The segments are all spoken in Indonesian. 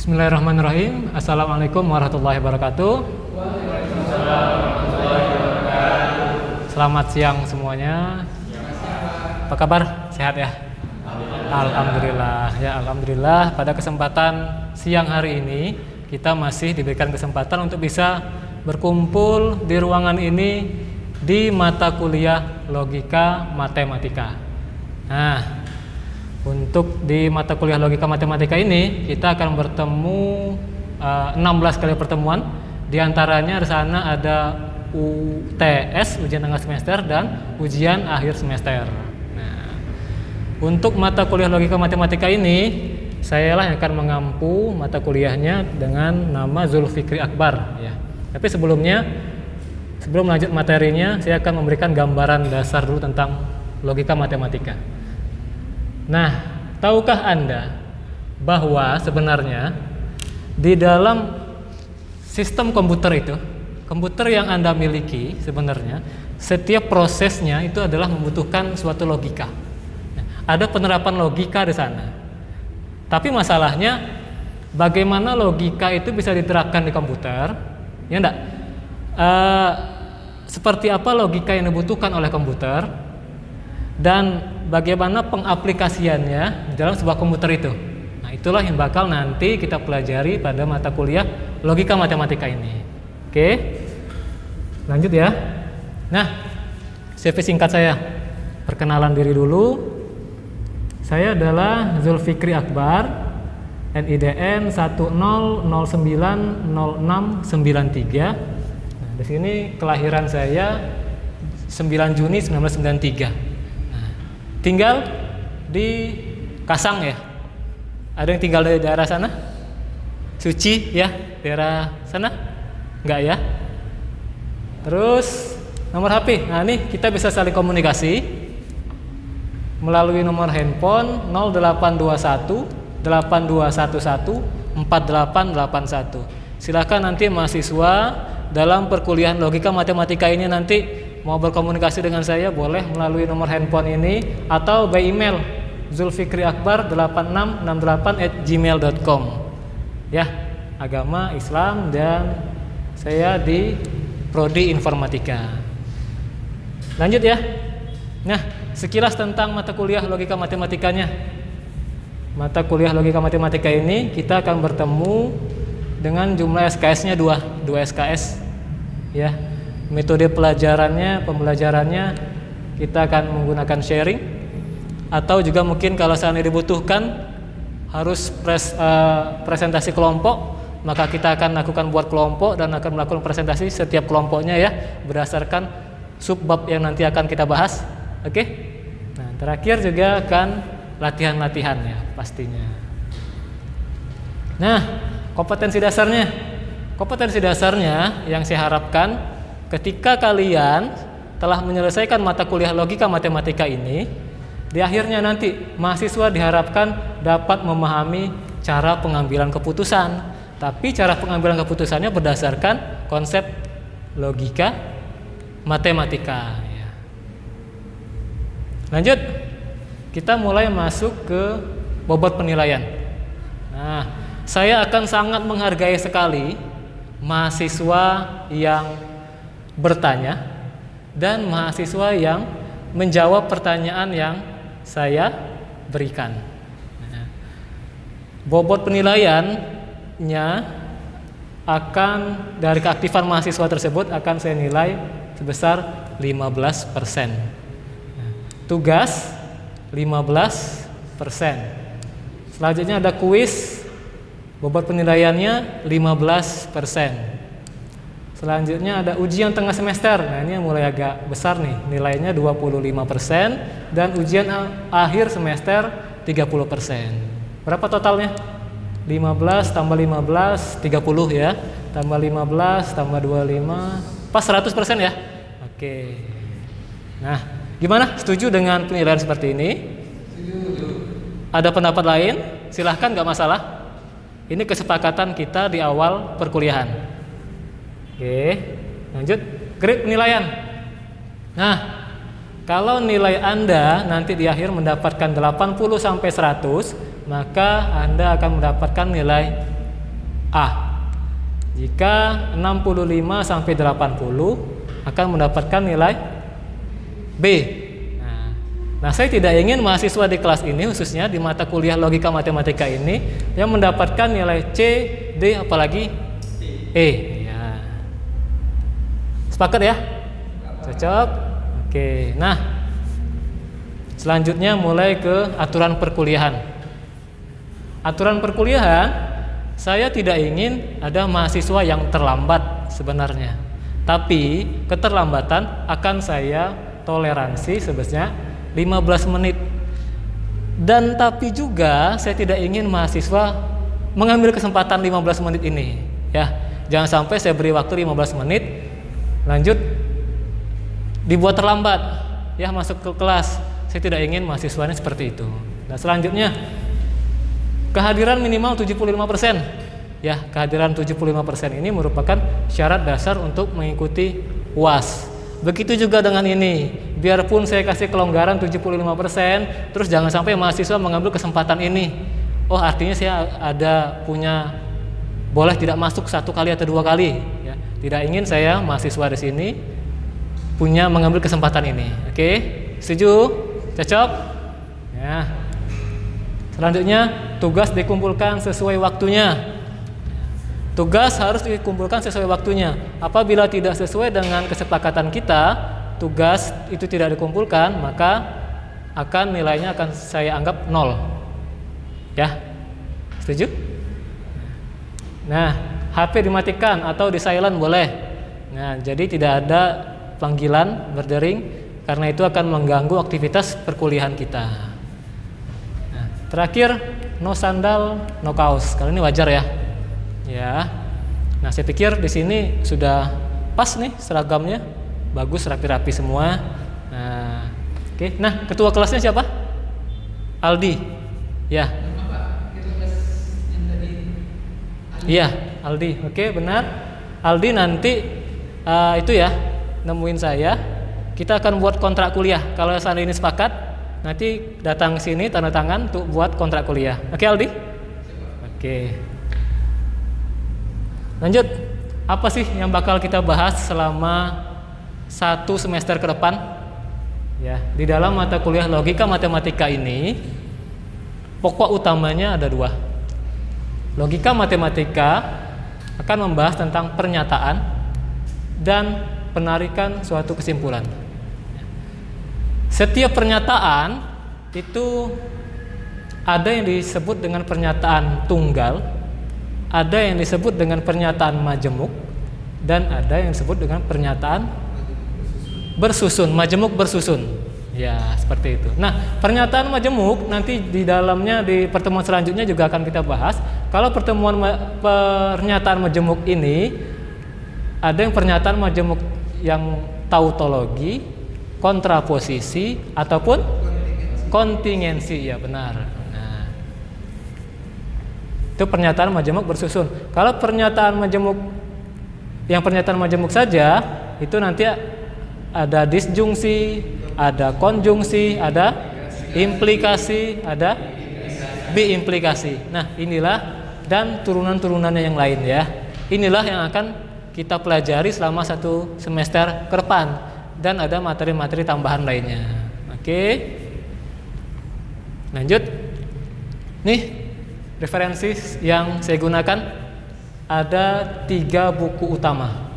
Bismillahirrahmanirrahim. Assalamualaikum warahmatullahi wabarakatuh. Waalaikumsalam warahmatullahi wabarakatuh. Selamat siang semuanya. Apa kabar? Sehat ya? Alhamdulillah. Ya, alhamdulillah. Pada kesempatan siang hari ini kita masih diberikan kesempatan untuk bisa berkumpul di ruangan ini di mata kuliah Logika Matematika. Nah, untuk di mata kuliah Logika Matematika ini kita akan bertemu 16 kali pertemuan. Di antaranya di sana ada UTS, ujian tengah semester, dan ujian akhir semester. Nah, untuk mata kuliah Logika Matematika ini saya lah yang akan mengampu mata kuliahnya dengan nama Zulfikri Akbar ya. Tapi sebelum lanjut materinya, saya akan memberikan gambaran dasar dulu tentang logika matematika. Nah, tahukah Anda bahwa sebenarnya di dalam sistem komputer itu, komputer yang Anda miliki sebenarnya setiap prosesnya itu adalah membutuhkan suatu logika. Ada penerapan logika di sana. Tapi masalahnya bagaimana logika itu bisa diterapkan di komputer? Ya enggak? Seperti apa logika yang dibutuhkan oleh komputer dan bagaimana pengaplikasiannya dalam sebuah komputer itu. Nah, itulah yang bakal nanti kita pelajari pada mata kuliah Logika Matematika ini. Oke, lanjut ya. Nah, CV singkat saya, perkenalan diri dulu. Saya adalah Zulfikri Akbar, NIDN 10090693. Di sini kelahiran saya 9 Juni 1993. Nah, tinggal di Kasang ya. Ada yang tinggal dari daerah sana? Suci ya, daerah sana? Enggak ya? Terus nomor HP. Nah, ini kita bisa saling komunikasi melalui nomor handphone 0821 8211 4881. Silakan nanti mahasiswa dalam perkuliahan Logika Matematika ini nanti mau berkomunikasi dengan saya boleh melalui nomor handphone ini atau by email zulfikriakbar8668@gmail.com. Ya, agama Islam dan saya di Prodi Informatika. Lanjut ya. Nah, sekilas tentang mata kuliah Logika Matematikanya. Mata kuliah Logika Matematika ini kita akan bertemu dengan jumlah SKS-nya 2 SKS ya. Metode pembelajarannya kita akan menggunakan sharing atau juga mungkin kalau seandainya dibutuhkan harus presentasi kelompok, maka kita akan lakukan buat kelompok dan akan melakukan presentasi setiap kelompoknya ya berdasarkan subbab yang nanti akan kita bahas. Oke? Nah, terakhir juga akan latihan-latihan ya pastinya. Nah, kompetensi dasarnya yang saya harapkan ketika kalian telah menyelesaikan mata kuliah Logika Matematika ini, di akhirnya nanti mahasiswa diharapkan dapat memahami cara pengambilan keputusan. Tapi cara pengambilan keputusannya berdasarkan konsep logika matematika ya. Lanjut, kita mulai masuk ke bobot penilaian. Nah, saya akan sangat menghargai sekali mahasiswa yang bertanya dan mahasiswa yang menjawab pertanyaan yang saya berikan. Bobot penilaiannya akan dari keaktifan mahasiswa tersebut akan saya nilai sebesar 15%. Tugas 15%. Selanjutnya ada kuis. Bobot penilaiannya 15%. Selanjutnya ada ujian tengah semester. Nah, ini yang mulai agak besar nih. Nilainya 25% dan ujian akhir semester 30%. Berapa totalnya? 15 tambah 15 30 ya. Tambah 15 tambah 25 pas 100% ya. Oke. Nah, gimana? Setuju dengan penilaian seperti ini? Setuju. Ada pendapat lain? Silahkan, nggak masalah. Ini kesepakatan kita di awal perkuliahan. Oke, lanjut. Grade penilaian. Nah, kalau nilai Anda nanti di akhir mendapatkan 80 sampai 100, maka Anda akan mendapatkan nilai A. Jika 65 sampai 80 akan mendapatkan nilai B. Nah, saya tidak ingin mahasiswa di kelas ini, khususnya di mata kuliah logika matematika ini, yang mendapatkan nilai C, D, apalagi E. Ya. Sepakat ya? Cocok? Oke. Nah, selanjutnya mulai ke aturan perkuliahan. Aturan perkuliahan, saya tidak ingin ada mahasiswa yang terlambat sebenarnya. Tapi keterlambatan akan saya toleransi sebesarnya 15 menit. Dan tapi juga saya tidak ingin mahasiswa mengambil kesempatan 15 menit ini, ya. Jangan sampai saya beri waktu 15 menit lanjut dibuat terlambat, ya, masuk ke kelas. Saya tidak ingin mahasiswanya seperti itu. Nah, selanjutnya kehadiran minimal 75%. Ya, kehadiran 75% ini merupakan syarat dasar untuk mengikuti UAS. Begitu juga dengan ini, biarpun saya kasih kelonggaran 75%, terus jangan sampai mahasiswa mengambil kesempatan ini. Oh, artinya saya punya boleh tidak masuk 1 kali atau 2 kali. Ya. Tidak ingin saya mahasiswa di sini punya mengambil kesempatan ini. Oke, setuju? Cocok? Ya. Selanjutnya, tugas dikumpulkan sesuai waktunya. Tugas harus dikumpulkan sesuai waktunya. Apabila tidak sesuai dengan kesepakatan kita, tugas itu tidak dikumpulkan, maka nilainya akan saya anggap 0. Ya, setuju? Nah, HP dimatikan atau di silent boleh. Nah, jadi tidak ada panggilan berdering karena itu akan mengganggu aktivitas perkuliahan kita. Nah, terakhir, no sandal, no kaos. Kali ini wajar ya. Ya, nah saya pikir di sini sudah pas nih seragamnya, bagus, rapi-rapi semua. Nah, oke. Nah, ketua kelasnya siapa? Aldi. Ya. Iya, Aldi. Oke, benar. Aldi nanti itu ya, nemuin saya. Kita akan buat kontrak kuliah. Kalau seandainya ini sepakat, nanti datang ke sini tanda tangan untuk buat kontrak kuliah. Oke, Aldi? Oke. Lanjut, apa sih yang bakal kita bahas selama 1 semester ke depan? Ya, di dalam mata kuliah logika matematika ini, pokok utamanya ada 2. Logika matematika akan membahas tentang pernyataan dan penarikan suatu kesimpulan. Setiap pernyataan itu ada yang disebut dengan pernyataan tunggal, ada yang disebut dengan pernyataan majemuk, dan ada yang disebut dengan pernyataan bersusun, majemuk bersusun. Ya, seperti itu. Nah, pernyataan majemuk nanti di dalamnya di pertemuan selanjutnya juga akan kita bahas. Kalau pernyataan majemuk ini ada yang pernyataan majemuk yang tautologi, kontraposisi ataupun kontingensi, ya benar. Itu pernyataan majemuk bersusun. Kalau pernyataan majemuk saja, itu nanti ada disjungsi, ada konjungsi, ada implikasi, ada biimplikasi. Nah, inilah dan turunan-turunannya yang lain ya. Inilah yang akan kita pelajari selama 1 semester ke depan, dan ada materi-materi tambahan lainnya. Oke. Lanjut. Nih, referensi yang saya gunakan ada 3 buku utama,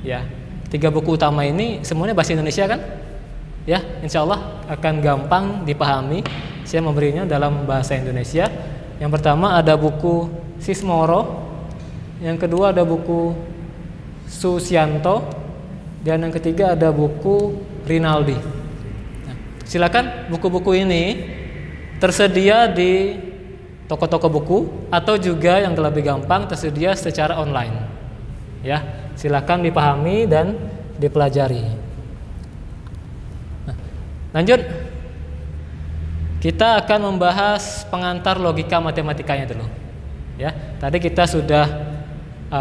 ya. 3 buku utama ini semuanya bahasa Indonesia kan? Ya, insya Allah akan gampang dipahami. Saya memberinya dalam bahasa Indonesia. Yang pertama ada buku Sismoro, yang kedua ada buku Susianto, dan yang ketiga ada buku Rinaldi. Nah, silakan buku-buku ini tersedia di toko-toko buku atau juga yang lebih gampang tersedia secara online. Ya, silakan dipahami dan dipelajari. Nah, lanjut. Kita akan membahas pengantar logika matematikanya dulu. Ya, tadi kita sudah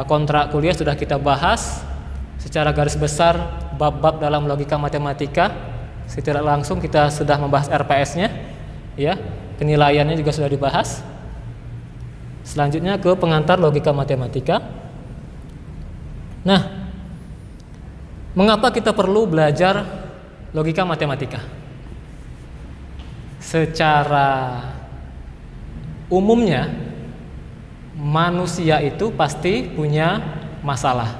kontrak kuliah sudah kita bahas secara garis besar bab-bab dalam logika matematika. Secara langsung kita sudah membahas RPS-nya, ya. Penilaiannya juga sudah dibahas. Selanjutnya ke pengantar logika matematika. Nah, mengapa kita perlu belajar logika matematika? Secara umumnya manusia itu pasti punya masalah.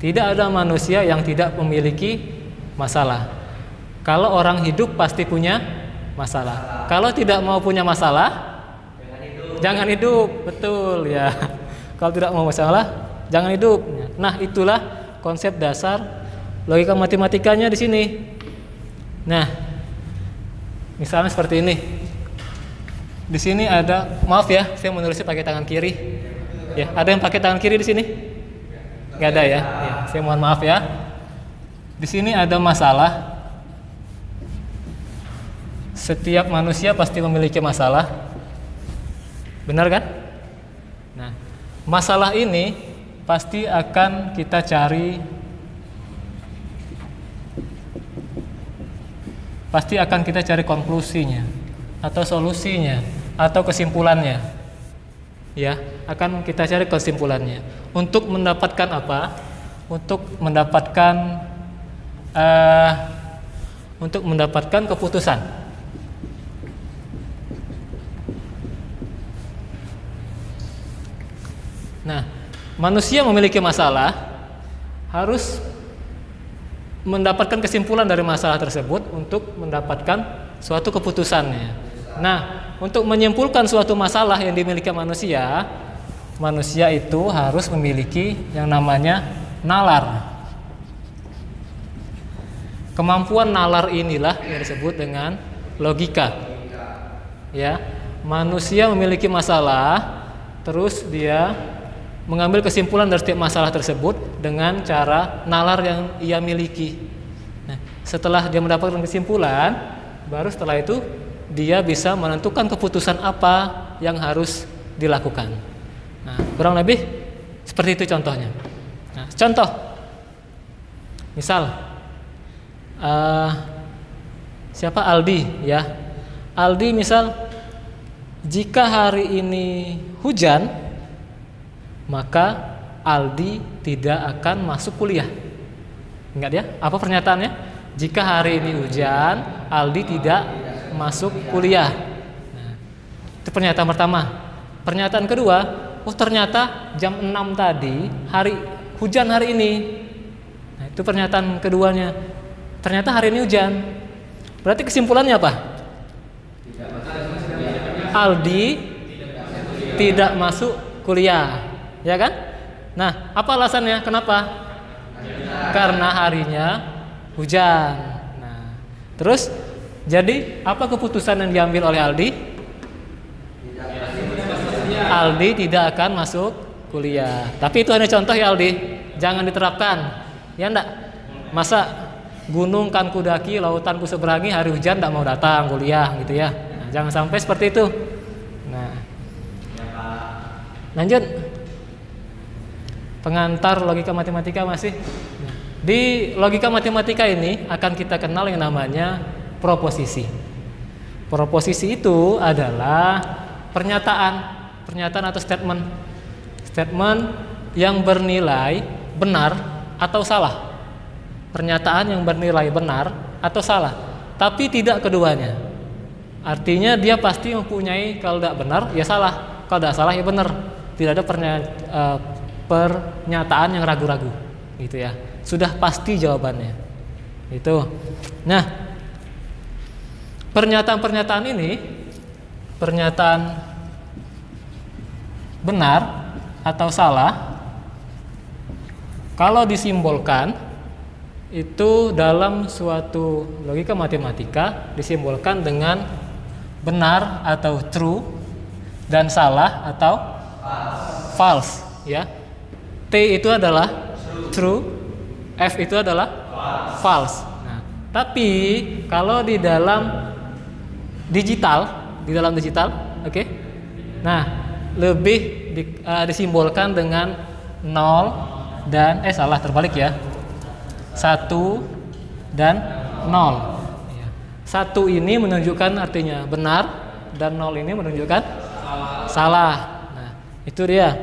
Tidak ada manusia yang tidak memiliki masalah. Kalau orang hidup pasti punya masalah. Kalau tidak mau punya masalah, jangan hidup. Betul ya. Kalau tidak mau masalah, jangan hidup. Nah, itulah konsep dasar logika matematikanya di sini. Nah, misalnya seperti ini. Di sini ada, maaf ya, saya menulisnya pakai tangan kiri. Ya, ada yang pakai tangan kiri di sini? Nggak ada ya? Ya, saya mohon maaf ya. Di sini ada masalah. Setiap manusia pasti memiliki masalah. Benar kan? Nah, masalah ini pasti akan kita cari, konklusinya atau solusinya atau kesimpulannya. Ya, akan kita cari kesimpulannya. Untuk mendapatkan apa? Untuk mendapatkan keputusan. Nah, manusia memiliki masalah, harus mendapatkan kesimpulan dari masalah tersebut untuk mendapatkan suatu keputusannya. Nah, untuk menyimpulkan suatu masalah yang dimiliki manusia, manusia itu harus memiliki yang namanya nalar. Kemampuan nalar inilah yang disebut dengan logika. Ya, manusia memiliki masalah, terus dia mengambil kesimpulan dari setiap masalah tersebut dengan cara nalar yang ia miliki. Nah, setelah dia mendapatkan kesimpulan, baru setelah itu dia bisa menentukan keputusan apa yang harus dilakukan. Nah, kurang lebih seperti itu contohnya. Nah, contoh, misal siapa, Aldi ya. Aldi misal, jika hari ini hujan, maka Aldi tidak akan masuk kuliah. Ingat ya, apa pernyataannya? Jika hari ini hujan, Aldi tidak masuk kuliah. Nah, itu pernyataan pertama. Pernyataan kedua, oh ternyata jam 6 tadi hujan hari ini. Nah, itu pernyataan keduanya. Ternyata hari ini hujan. Berarti kesimpulannya apa? Aldi tidak masuk kuliah. Ya kan? Nah, apa alasannya? Kenapa? Karena harinya hujan. Nah, terus jadi apa keputusan yang diambil oleh Aldi? Aldi tidak akan masuk kuliah. Tapi itu hanya contoh ya Aldi, jangan diterapkan. Ya enggak? Masa gunung kan kudaki, lautan ku seberangi, hari hujan enggak mau datang kuliah gitu ya. Nah, jangan sampai seperti itu. Nah, lanjut. Pengantar logika matematika masih. Di logika matematika ini akan kita kenal yang namanya proposisi. Proposisi itu adalah pernyataan atau statement yang bernilai benar atau salah. Pernyataan yang bernilai benar atau salah, tapi tidak keduanya. Artinya dia pasti mempunyai, kalau tidak benar ya salah, kalau tidak salah ya benar. Tidak ada pernyataan yang ragu-ragu, gitu ya. Sudah pasti jawabannya. Itu. Nah, pernyataan-pernyataan ini, pernyataan benar atau salah, kalau disimbolkan itu dalam suatu logika matematika disimbolkan dengan benar atau true dan salah atau false, ya. T itu adalah true, F itu adalah false. Nah, tapi kalau di dalam digital, oke? Nah, lebih disimbolkan dengan 0 dan terbalik ya. 1 dan 0. 1 ini menunjukkan artinya benar dan 0 ini menunjukkan salah. Nah, Itu dia.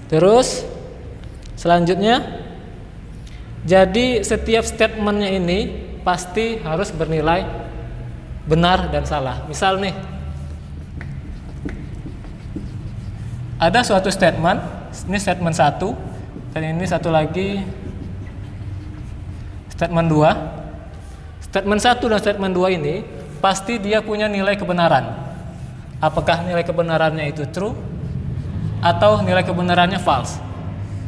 Terus selanjutnya, jadi setiap statementnya ini pasti harus bernilai benar dan salah. Misal nih, ada suatu statement, ini statement 1, dan ini satu lagi statement 2. Statement 1 dan statement 2 ini pasti dia punya nilai kebenaran. Apakah nilai kebenarannya itu true atau nilai kebenarannya false.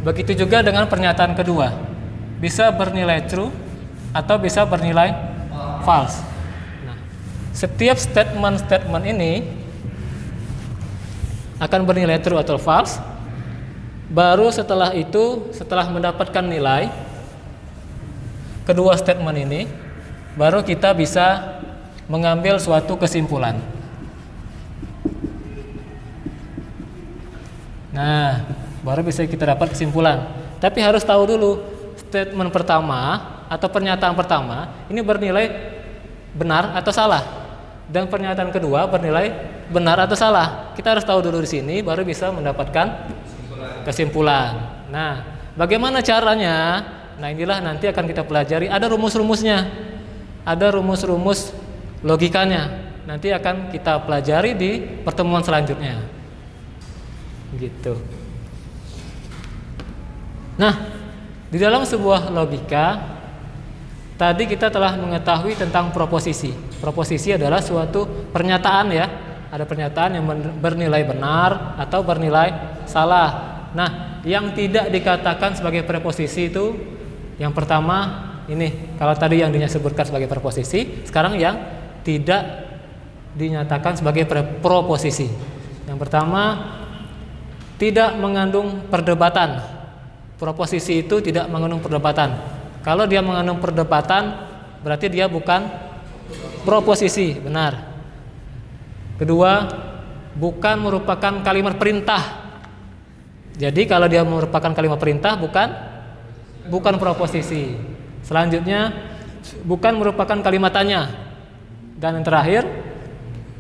Begitu juga dengan pernyataan kedua, bisa bernilai true atau bisa bernilai false. Nah, setiap statement ini akan bernilai true atau false. Baru setelah itu, setelah mendapatkan nilai kedua statement ini, baru kita bisa mengambil suatu kesimpulan. Nah, baru bisa kita dapat kesimpulan. Tapi harus tahu dulu, statement pertama atau pernyataan pertama ini bernilai benar atau salah, dan pernyataan kedua bernilai benar atau salah. Kita harus tahu dulu di sini, baru bisa mendapatkan kesimpulan. Nah, bagaimana caranya? Nah, inilah nanti akan kita pelajari. Ada rumus-rumusnya, ada rumus-rumus logikanya. Nanti akan kita pelajari di pertemuan selanjutnya. Gitu. Nah, di dalam sebuah logika tadi kita telah mengetahui tentang proposisi. Proposisi adalah suatu pernyataan ya. Ada pernyataan yang bernilai benar atau bernilai salah. Nah, yang tidak dikatakan sebagai preposisi itu yang pertama ini. Kalau tadi yang disebutkan sebagai preposisi, sekarang yang tidak dinyatakan sebagai proposisi. Yang pertama, tidak mengandung perdebatan. Proposisi itu tidak mengandung perdebatan. Kalau dia mengandung perdebatan, berarti dia bukan proposisi, benar. Kedua, bukan merupakan kalimat perintah. Jadi kalau dia merupakan kalimat perintah, bukan proposisi. Selanjutnya, bukan merupakan kalimat tanya. Dan yang terakhir,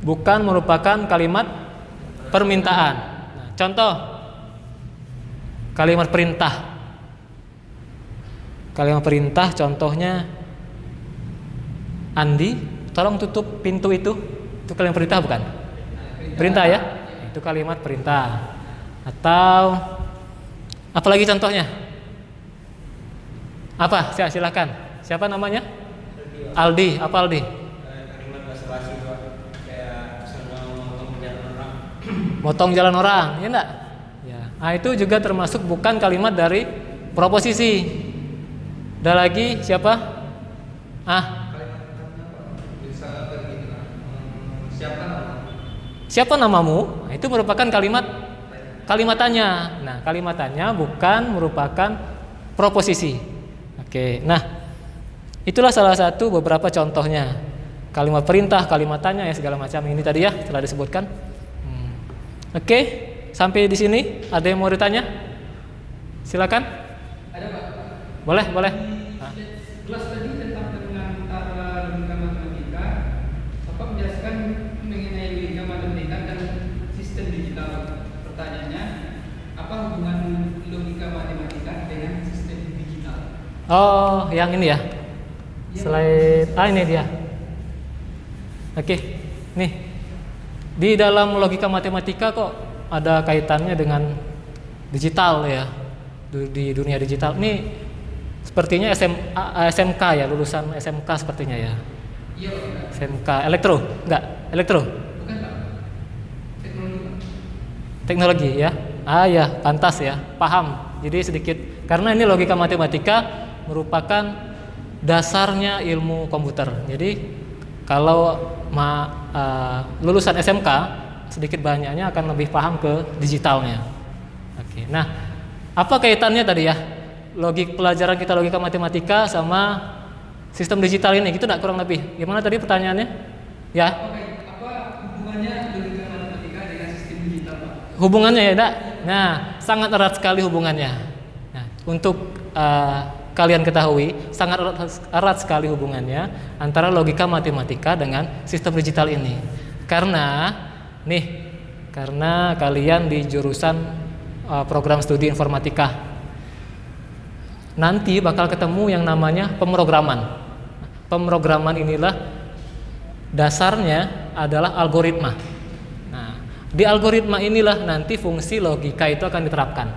bukan merupakan kalimat permintaan. Contoh kalimat perintah. Kalimat perintah contohnya, Andi, tolong tutup pintu itu. Itu kalimat perintah bukan? Perintah ya? Itu kalimat perintah. Atau apalagi contohnya? Apa? Silakan. Siapa namanya? Aldi. Apa Aldi? Kalimat basa-basi kayak motong jalan orang, ya enggak? Ya. Nah, itu juga termasuk bukan kalimat dari proposisi. Ada lagi siapa? Siapa namamu? Nah, itu merupakan kalimat tanya. Nah, kalimat tanya bukan merupakan proposisi. Oke. Nah, itulah salah satu beberapa contohnya. Kalimat perintah, kalimat tanya ya segala macam ini tadi ya telah disebutkan. Oke, sampai di sini ada yang mau ditanya? Silakan. Ada Pak? Boleh. Kelas tadi tentang antara logika matematika, Bapak menjelaskan mengenai logika matematika dan sistem digital. Pertanyaannya, apa hubungan logika matematika dengan sistem digital? Oh, yang ini ya. Slide ini dia. Oke, nih. Di dalam logika matematika kok ada kaitannya dengan digital ya, di dunia digital. Ini sepertinya SMK ya, lulusan SMK sepertinya ya. Iya, Pak. SMK elektro, enggak? Elektro? Bukan Pak. Teknologi ya. Ah ya, pantas ya, paham. Jadi sedikit karena ini logika matematika merupakan dasarnya ilmu komputer. Jadi kalau lulusan SMK sedikit banyaknya akan lebih paham ke digitalnya. Oke. Nah, apa kaitannya tadi ya? Pelajaran kita logika matematika sama sistem digital ini, gitu enggak kurang lebih? Gimana tadi pertanyaannya? Ya. Apa hubungannya logika matematika dengan sistem digital, Pak? Hubungannya ya, enggak? Nah, sangat erat sekali hubungannya. Nah, untuk kalian ketahui sangat erat sekali hubungannya antara logika matematika dengan sistem digital ini. Karena nih karena kalian di jurusan program studi informatika. Nanti bakal ketemu yang namanya pemrograman. Pemrograman inilah dasarnya adalah algoritma. Nah, di algoritma inilah nanti fungsi logika itu akan diterapkan.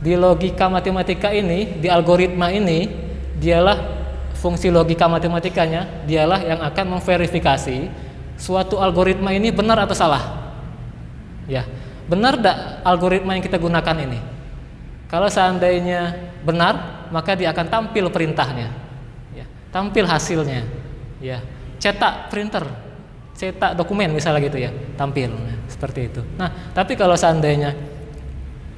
Di logika matematika ini, di algoritma ini, dialah fungsi logika matematikanya, dialah yang akan memverifikasi suatu algoritma ini benar atau salah. Ya, benar tidak algoritma yang kita gunakan ini? Kalau seandainya benar, maka dia akan tampil perintahnya, ya, tampil hasilnya, ya, cetak printer, cetak dokumen misalnya gitu ya, tampil seperti itu. Nah, tapi kalau seandainya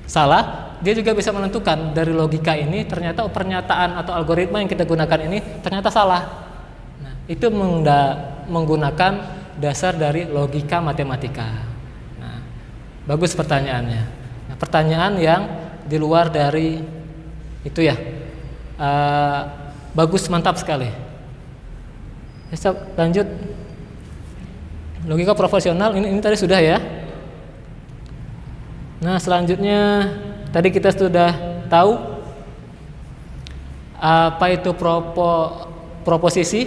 salah, dia juga bisa menentukan dari logika ini ternyata pernyataan atau algoritma yang kita gunakan ini ternyata salah. Nah, itu menggunakan dasar dari logika matematika. Nah, bagus pertanyaannya. Nah, pertanyaan yang di luar dari itu ya, bagus, mantap sekali. Lanjut, logika profesional ini tadi sudah ya. Nah, selanjutnya tadi kita sudah tahu apa itu proposisi,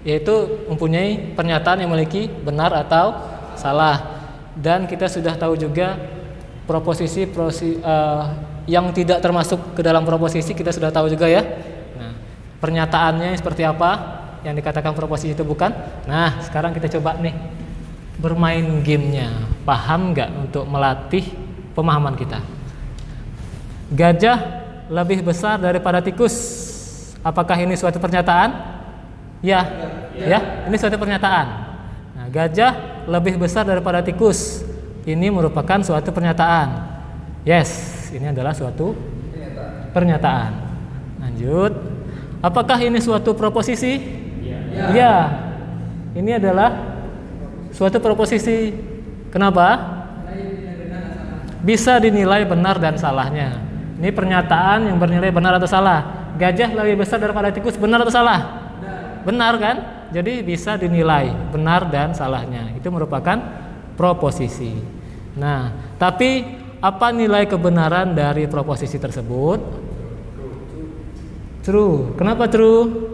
yaitu mempunyai pernyataan yang memiliki benar atau salah. Dan kita sudah tahu juga proposisi yang tidak termasuk ke dalam proposisi, kita sudah tahu juga ya. Nah, pernyataannya seperti apa yang dikatakan proposisi itu bukan. Nah, sekarang kita coba nih bermain gamenya. Paham nggak untuk melatih pemahaman kita? Gajah lebih besar daripada tikus. Apakah ini suatu pernyataan? Ya, ya, ini suatu pernyataan. Nah, gajah lebih besar daripada tikus. Ini merupakan suatu pernyataan. Yes, ini adalah suatu pernyataan. Lanjut. Apakah ini suatu proposisi? Ya. Ini adalah suatu proposisi. Kenapa? Bisa dinilai benar dan salahnya. Ini pernyataan yang bernilai benar atau salah. Gajah lebih besar daripada tikus, benar atau salah? Benar kan? Jadi bisa dinilai benar dan salahnya. Itu merupakan proposisi. Nah, tapi apa nilai kebenaran dari proposisi tersebut? True. Kenapa true?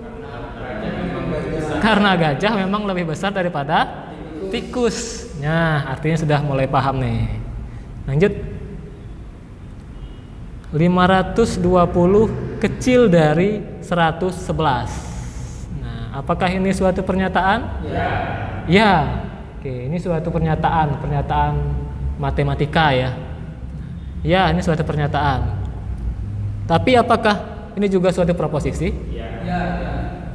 Karena gajah memang lebih besar daripada tikus. Nah, artinya sudah mulai paham nih. Lanjut. 520 kecil dari 111. Nah, apakah ini suatu pernyataan? Ya. Oke, ini suatu pernyataan matematika ya. Ya, ini suatu pernyataan. Tapi apakah ini juga suatu proposisi?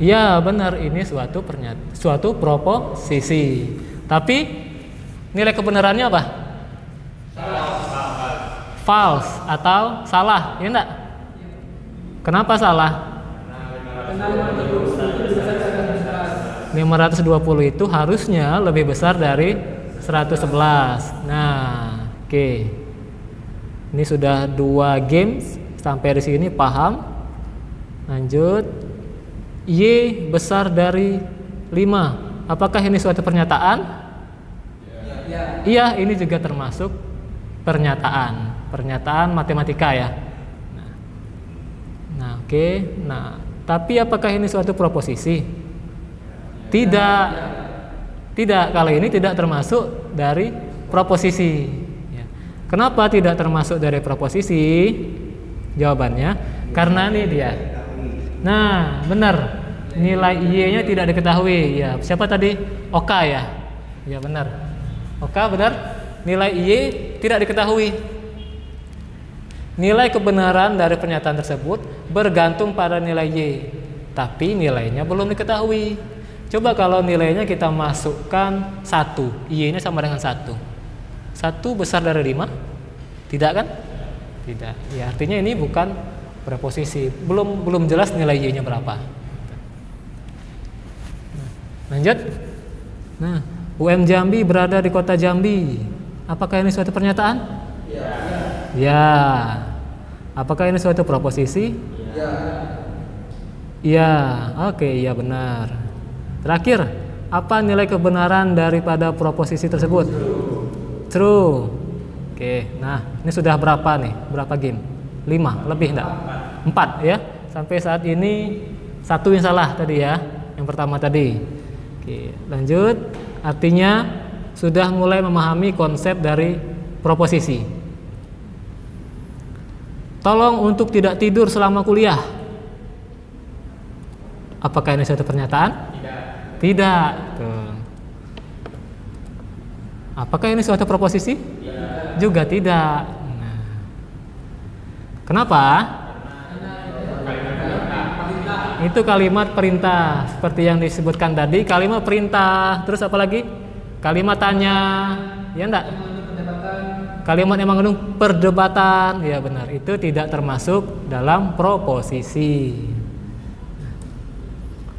Ya, benar, ini suatu proposisi. Tapi nilai kebenarannya apa? False atau salah, ya enggak? Kenapa salah? 520 itu harusnya lebih besar dari 111. Nah, oke. Ini sudah 2 games, sampai di sini paham. Lanjut. Y besar dari 5. Apakah ini suatu pernyataan? Iya, ini juga termasuk pernyataan matematika ya. Nah, oke. Nah, tapi apakah ini suatu proposisi? Tidak. Kali ini tidak termasuk dari proposisi. Ya. Kenapa tidak termasuk dari proposisi? Jawabannya karena ini dia. Nah, benar. Nilai Y-nya tidak diketahui. Ya, siapa tadi? Oka ya. Ya, benar. Oka benar. Nilai Y tidak diketahui. Nilai kebenaran dari pernyataan tersebut bergantung pada nilai Y, tapi nilainya belum diketahui. Coba kalau nilainya kita masukkan 1, Y-nya sama dengan 1. 1 besar dari 5? Tidak kan? Tidak. Ya, artinya ini bukan preposisi. Belum jelas nilai Y-nya berapa. Lanjut. Nah, UM Jambi berada di kota Jambi. Apakah ini suatu pernyataan? Ya. Apakah ini suatu proposisi? Ya. Oke, iya benar. Terakhir, apa nilai kebenaran daripada proposisi tersebut? True. Oke, nah ini sudah berapa nih? Berapa game? 5, lebih enggak? 4 ya. Sampai saat ini 1 yang salah tadi ya, yang pertama tadi. Oke, lanjut. Artinya sudah mulai memahami konsep dari proposisi. Tolong untuk tidak tidur selama kuliah. Apakah ini suatu pernyataan? Tidak. Tuh. Apakah ini suatu proposisi? Tidak. Juga tidak. Nah. Kenapa? Itu kalimat perintah. Seperti yang disebutkan tadi, kalimat perintah. Terus apa lagi? Kalimat tanya. Ya enggak? Kalimat yang mengandung perdebatan. Ya benar. Itu tidak termasuk dalam proposisi.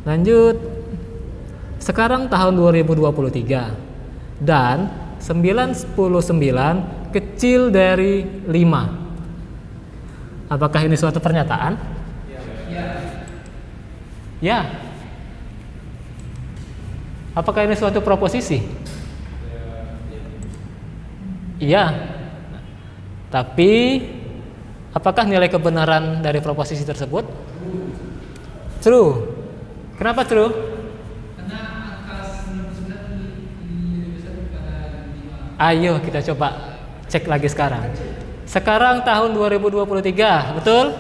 Lanjut. Sekarang tahun 2023 dan 9, 10, 9 kecil dari 5. Apakah ini suatu pernyataan? Ya. Apakah ini suatu proposisi? Iya. Tapi apakah nilai kebenaran dari proposisi tersebut? True. Kenapa true? Karena angka 99 lebih besar daripada 5. Ayo kita coba cek lagi sekarang. Sekarang tahun 2023, betul?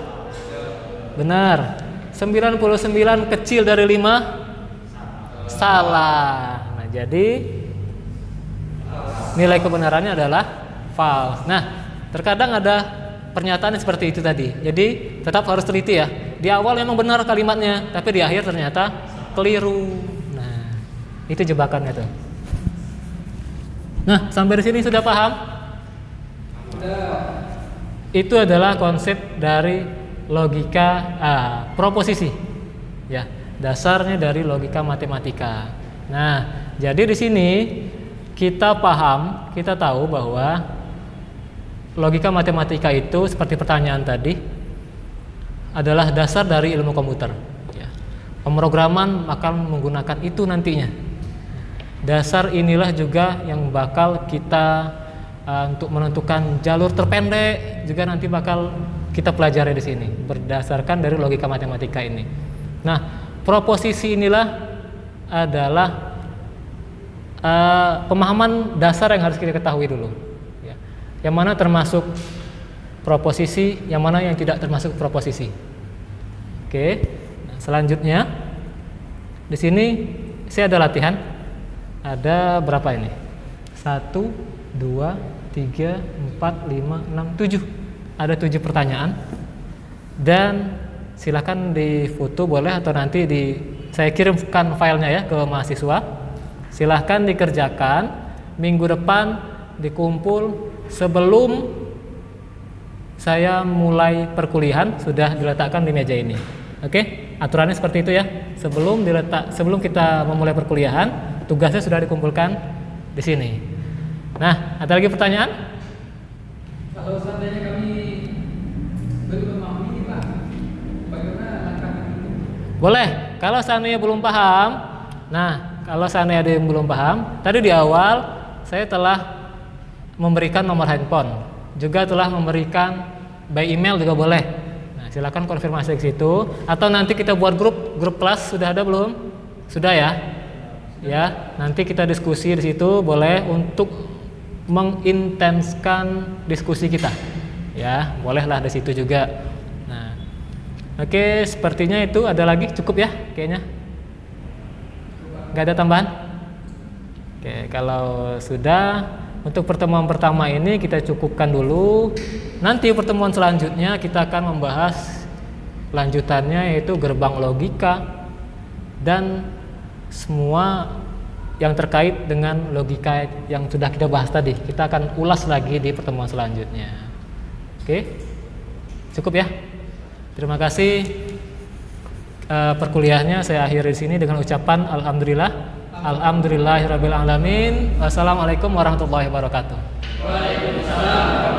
Benar. 99 kecil dari 5? Salah. Nah, jadi nilai kebenarannya adalah false. Nah, terkadang ada pernyataan seperti itu tadi. Jadi tetap harus teliti ya. Di awal memang benar kalimatnya, tapi di akhir ternyata keliru. Nah, itu jebakannya tuh. Nah, sampai di sini sudah paham? Itu adalah konsep dari logika proposisi. Ya, dasarnya dari logika matematika. Nah, jadi di sini kita paham, kita tahu bahwa logika matematika itu seperti pertanyaan tadi adalah dasar dari ilmu komputer. Ya. Pemrograman akan menggunakan itu nantinya. Dasar inilah juga yang bakal kita untuk menentukan jalur terpendek juga nanti bakal kita pelajari di sini berdasarkan dari logika matematika ini. Nah, proposisi inilah adalah pemahaman dasar yang harus kita ketahui dulu. Ya. Yang mana termasuk proposisi, yang mana yang tidak termasuk proposisi. Oke. Nah, selanjutnya di sini saya ada latihan. Ada berapa ini? 1, 2, 3, 4, 5, 6, 7. Ada 7 pertanyaan. Dan silakan difoto boleh atau nanti saya kirimkan filenya ya ke mahasiswa. Silahkan dikerjakan. Minggu depan dikumpul sebelum saya mulai perkuliahan sudah diletakkan di meja ini. Oke, aturannya seperti itu ya. Sebelum kita memulai perkuliahan, tugasnya sudah dikumpulkan di sini. Nah, ada lagi pertanyaan? Kalau seandainya kami belum memahami ini Pak, bagaimana langkah itu? Boleh, kalau seandainya belum paham. Nah, kalau seandainya ada yang belum paham, tadi di awal saya telah memberikan nomor handphone, juga telah memberikan by email juga boleh. Nah, silakan konfirmasi ke situ atau nanti kita buat grup kelas. Sudah ada belum? Sudah ya? Ya, nanti kita diskusi di situ boleh untuk mengintenskan diskusi kita. Ya, bolehlah di situ juga. Nah, oke, sepertinya itu ada lagi cukup ya kayaknya. Gak ada tambahan? Oke, kalau sudah untuk pertemuan pertama ini kita cukupkan dulu. Nanti pertemuan selanjutnya kita akan membahas lanjutannya yaitu gerbang logika dan semua yang terkait dengan logika yang sudah kita bahas tadi. Kita akan ulas lagi di pertemuan selanjutnya. Oke, cukup ya. Terima kasih. Perkuliahannya saya akhiri di sini dengan ucapan alhamdulillah. Alhamdulillahirabbil alamin. Wassalamualaikum warahmatullahi wabarakatuh. Waalaikumsalam.